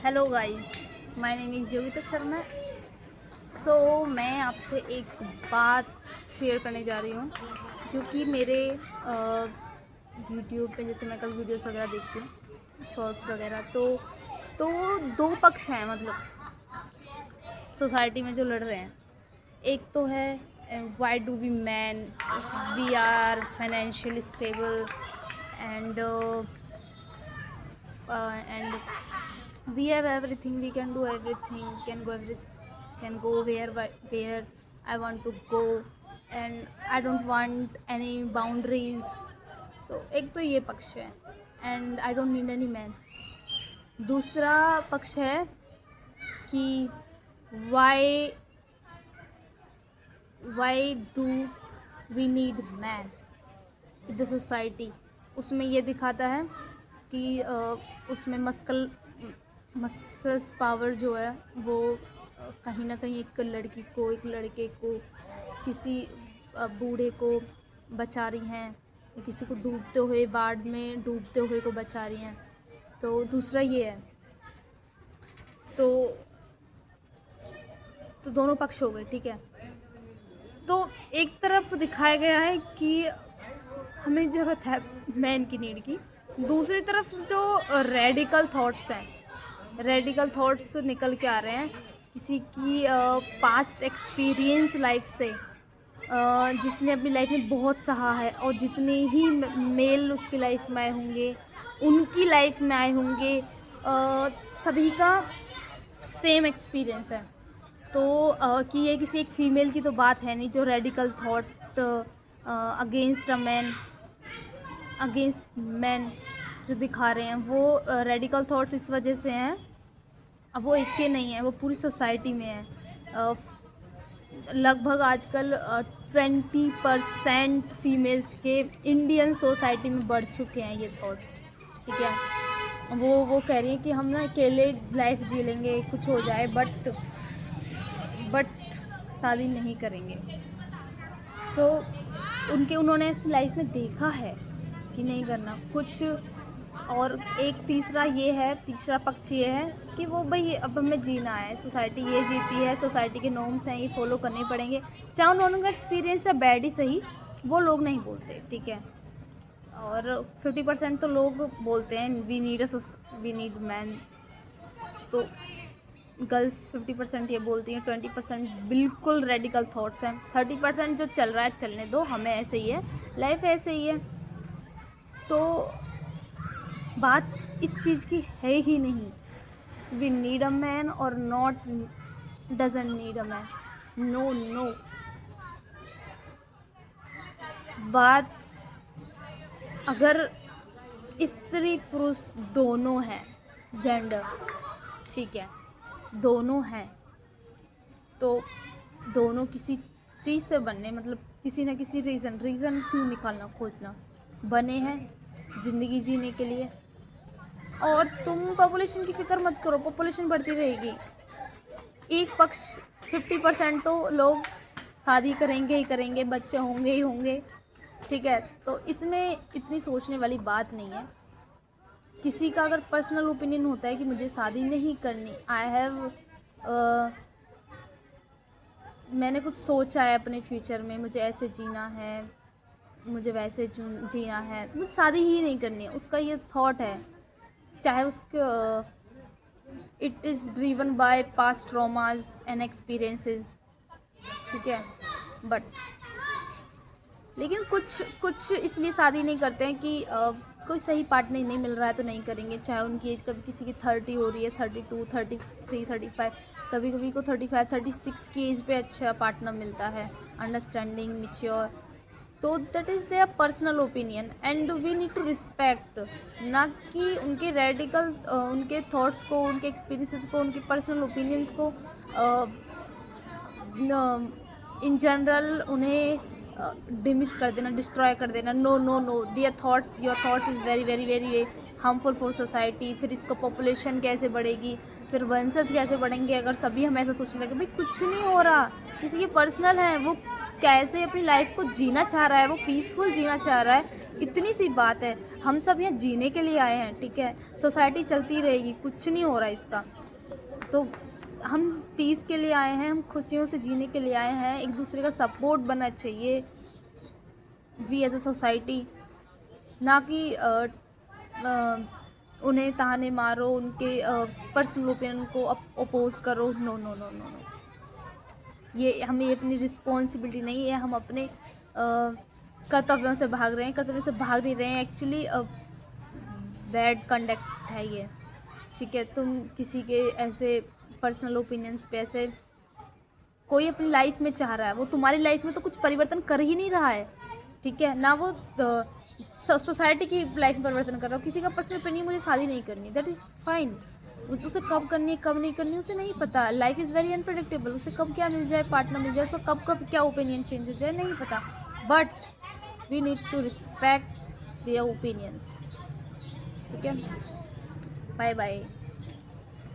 Hello guys, my name is Yogita Sharma. मैं आपसे एक बात शेयर करने जा रही हूँ जो कि मेरे यूट्यूब पे, जैसे मैं कल वीडियोस वगैरह देखती हूँ, शॉर्ट्स वगैरह, तो दो पक्ष हैं, मतलब सोसाइटी में जो लड़ रहे हैं। एक तो है why do we man we are financially stable and we have everything, we can do everything, can go where I want to go and I don't want any boundaries. तो एक तो ये पक्ष है and I don't need any man. दूसरा पक्ष है कि why do we need man in the society. उसमें ये दिखाता है कि उसमें मसल्स पावर जो है वो कहीं ना कहीं एक लड़की को, एक लड़के को, किसी बूढ़े को बचा रही हैं, किसी को डूबते हुए, बाढ़ में डूबते हुए को बचा रही हैं। तो दूसरा ये है। तो दोनों पक्ष हो गए, ठीक है। तो एक तरफ दिखाया गया है कि हमें ज़रूरत है मैन की, नीड की। दूसरी तरफ जो रेडिकल थॉट्स निकल के आ रहे हैं किसी की पास्ट एक्सपीरियंस लाइफ से, जिसने अपनी लाइफ में बहुत सहा है, और जितने ही मेल उसकी लाइफ में आए होंगे, उनकी लाइफ में आए होंगे, सभी का सेम एक्सपीरियंस है। तो कि ये किसी एक फीमेल की तो बात है नहीं जो रेडिकल थॉट अगेंस्ट मैन जो दिखा रहे हैं, वो रेडिकल थॉट्स इस वजह से हैं। अब वो एक के नहीं है, वो पूरी सोसाइटी में है। लगभग आजकल 20% फीमेल्स के इंडियन सोसाइटी में बढ़ चुके हैं ये थॉट, ठीक है। वो कह रही हैं कि हम ना अकेले लाइफ जी लेंगे, कुछ हो जाए, बट शादी नहीं करेंगे। उन्होंने ऐसी लाइफ में देखा है कि नहीं करना कुछ। और एक तीसरा पक्ष ये है कि वो भाई अब हमें जीना है, सोसाइटी ये जीती है, सोसाइटी के नॉर्म्स हैं, ये फॉलो करने पड़ेंगे, चाहे उन्होंने का एक्सपीरियंस है बैड ही सही, वो लोग नहीं बोलते, ठीक है। और 50% तो लोग बोलते हैं वी नीड मैन। तो गर्ल्स 50% ये बोलती हैं, 20% बिल्कुल रेडिकल थॉट्स हैं, 30% जो चल रहा है चलने दो, हमें ऐसे ही है, लाइफ ऐसे ही है। तो बात इस चीज़ की है ही नहीं वी नीड अ मैन और not doesn't need a man, no. बात अगर स्त्री पुरुष दोनों हैं, जेंडर, ठीक है, दोनों हैं, तो दोनों किसी चीज़ से बनने, मतलब किसी न किसी रीज़न क्यों निकालना, खोजना, बने हैं ज़िंदगी जीने के लिए। और तुम पॉपुलेशन की फ़िक्र मत करो, पॉपुलेशन बढ़ती रहेगी। एक पक्ष 50% तो लोग शादी करेंगे ही करेंगे, बच्चे होंगे ही होंगे, ठीक है। तो इतनी सोचने वाली बात नहीं है। किसी का अगर पर्सनल ओपिनियन होता है कि मुझे शादी नहीं करनी, मैंने कुछ सोचा है अपने फ्यूचर में, मुझे ऐसे जीना है, मुझे वैसे जीना है, तो मुझे शादी ही नहीं करनी है, उसका ये थॉट है, चाहे उसके it is driven by past traumas and experiences, ठीक है। बट लेकिन कुछ इसलिए शादी नहीं करते हैं कि कोई सही पार्टनर नहीं मिल रहा है तो नहीं करेंगे, चाहे उनकी एज कभी किसी की 30 हो रही है, 32, 33, 35, कभी को 35, 36 की एज पे अच्छा पार्टनर मिलता है, अंडरस्टैंडिंग, मैच्योर। तो that is their personal opinion and we need to respect, ना कि उनके रेडिकल उनके थॉट्स को, उनके एक्सपीरियंसेस को, उनके पर्सनल ओपिनियंस को इन जनरल उन्हें डिमिस कर देना, डिस्ट्रॉय कर देना। No, your thoughts is very harmful for society. फिर इसका पॉपुलेशन कैसे बढ़ेगी, फिर वंशज कैसे बढ़ेंगे अगर सभी हम ऐसा सोचने लगे। भाई कुछ नहीं हो रहा, किसी की पर्सनल है, वो कैसे अपनी लाइफ को जीना चाह रहा है, वो पीसफुल जीना चाह रहा है, इतनी सी बात है, हम सब यहाँ जीने के लिए आए हैं, ठीक है। सोसाइटी चलती रहेगी, कुछ नहीं हो रहा इसका। तो हम पीस के लिए आए हैं, हम खुशियों से जीने के लिए आए हैं, एक दूसरे का सपोर्ट बनना चाहिए वी एज अ सोसाइटी, ना कि उन्हें ताने मारो, उनके पर्सनल ओपिनियन को अपोज करो। No no no no no, ये हमें अपनी रिस्पॉन्सिबिलिटी नहीं है। हम अपने कर्तव्यों से भाग रहे हैं, कर्तव्य से भाग नहीं रहे हैं, एक्चुअली बैड कंडक्ट है ये, ठीक है। तुम किसी के ऐसे पर्सनल ओपिनियंस पे ऐसे, कोई अपनी लाइफ में चाह रहा है, वो तुम्हारी लाइफ में तो कुछ परिवर्तन कर ही नहीं रहा है, ठीक है ना। वो सोसाइटी की लाइफ में परिवर्तन कर रहा हो। किसी का पर्सनल ओपिनियन, मुझे शादी नहीं करनी, दैट इज़ फाइन। उसे कब करनी है कब नहीं करनी उसे नहीं पता। लाइफ इज़ वेरी अनप्रेडिक्टेबल, उसे कब क्या मिल जाए, पार्टनर मिल जाए, उसका कब कब क्या ओपिनियन चेंज हो जाए, नहीं पता। But we need to respect their opinions, ठीक है। Bye bye.